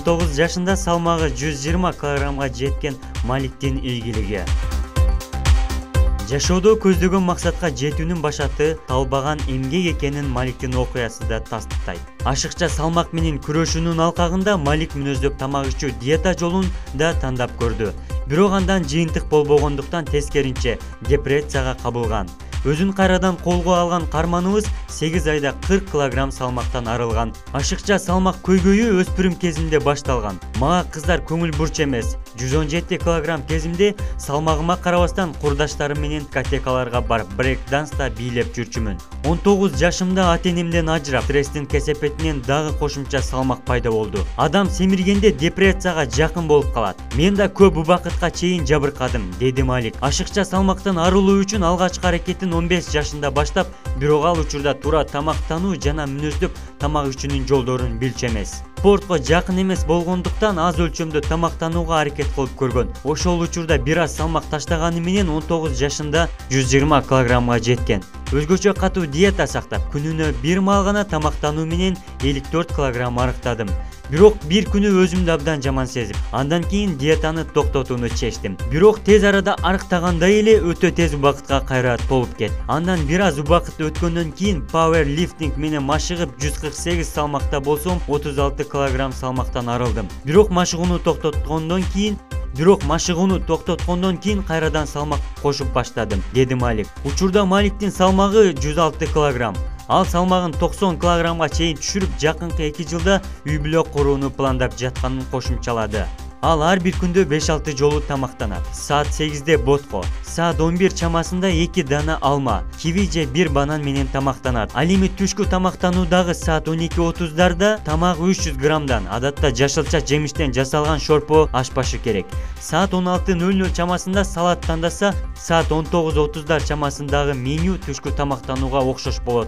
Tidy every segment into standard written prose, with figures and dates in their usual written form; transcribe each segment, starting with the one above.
19 жашында салмагы 120 килограммга жеткен Маликтин ийгилиги. Жашоодо көздөгөн максатка жетүүнүн башаты талбаган эмгек экенин Маликтин окуясы да тастыктайт. Ашыкча салмак менен күрөшүүнүн алкагында Малик мүнөздөп тамак ичүү диета жолун да тандап көрдү. Бирок андан жыйынтык болбогондуктан тескеринче депрессияга кабылган. Өзүн кайрадан колго алган карманыбыз 8 айда 40 килограмм салмактан арылган. Ашыкча салмак көйгөйү өспүрүм кезинде башталган. Мага кыздар көңүл бурч эмес. 117 килограмм кезимде салмагыма карабастан курдаштарым менен дискотекаларга барып брейк данста бийлеп жүрчүмүн. 19 жашымда ата-энемден ажырап, стресстин кесепетинен дагы кошумча салмак пайда болду. Адам семиргенде депрессияга жакын болуп калат. Мен да көп убакытка чейин жабыркадым, деди Малик. Ашыкча салмактан арылуу үчүн алгачкы аракетин 15 жашында баштап, бирок ал учурда туура тамактануу жана мүнөздөп тамак ичүүнүн жолдорун билчү эмес. Спортко жакын эмес болгондуктан аз өлчөмдө тамактанууга аракет кылып көргөн. Ошол учурда бир аз салмак таштаганы менен 19 жашында 120 килограммга жеткен. Өзгөчө катуу диета сактап, күнүнө бир маал гана тамактануу менен 54 килограмм арыктадым. Бирок бир күнү өзүмдү абдан жаман сезип, андан кийин диетаны токтотууну чечтим. Бирок тез арада арыктагандай эле өтө тез убакытка кайра толуп кетти. Андан бир аз убакыт өткөндөн кийин пауэрлифтинг менен машыгып 148 салмакта болсом, 36 килограмм салмактан арылдым. Бирок машыгууну токтоткондон кийин кайрадан салмак кошуп баштадым, деди Малик. Учурда Маликтин салмагы 106 килограмм. Ал салмагын 90 килограммга чейин түшүрүп, жакынкы 2 жылда үй бүлө курууну пландап жатканын кошумчалады. Ал ар бир күндө 5-6 жолу тамактанат. Саат 8-де ботко, саат 11 чамасында 2 дана алма, киви же 1 банан менен тамактанат. Ал эми түшкү тамактануудагы саат 12:30дарда тамак 300 граммдан, адатта жашылча жемиштен жасалган шорпо ашпашы керек. Саат 16:00 чамасында салат тандаса, саат 19:30 чамасындагы меню түшкү тамактанууга окшош болот.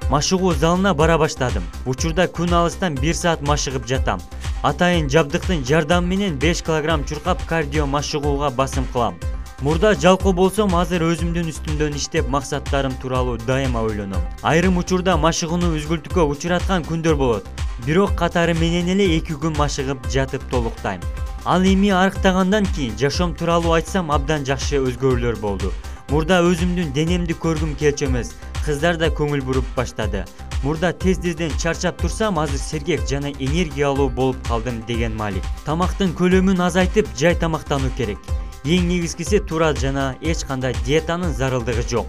Машыгуу залына бара баштадым. Учурда күн алыстан 1 саат машыгып жатам. Атайын жабдыктын жардамы менен 5 килограмм чуркап кардио машыгууга басым кылам. Мурда жалкоо болсом, азыр өзүмдүн үстүмдөн иштеп, максаттарым тууралуу дайыма ойлоном. Айрым учурда машыгууну үзгүлтүккө учураткан күндөр болот. Бирок катары менен эле 2 күн машыгып жатып толуктайм. Ал эми арыктагандан кийин жашоом тууралуу айтсам, абдан жакшы өзгөрүүлөр болду. Мурда өзүмдүн денемди көргүм келчү эмес. Кыздар да көңүл буруп баштады. Мурда тез-тезден чарчап турсам, азыр сергек жана энергиялуу болуп калдым, деген Малик. Тамактын көлөмүн азайтып, жай тамактануу керек. Эң негизгиси туура жана эч кандай диетанын зарылдыгы жок.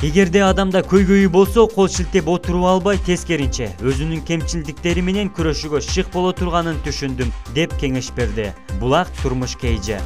Эгерде адамда көйгөйү болсо, кол шилтеп отуруп албай, тескеринче өзүнүн кемчилдиктери менен күрөшүүгө шык боло турганын түшүндүм, деп кеңеш берди Булак Турмуш Кейже.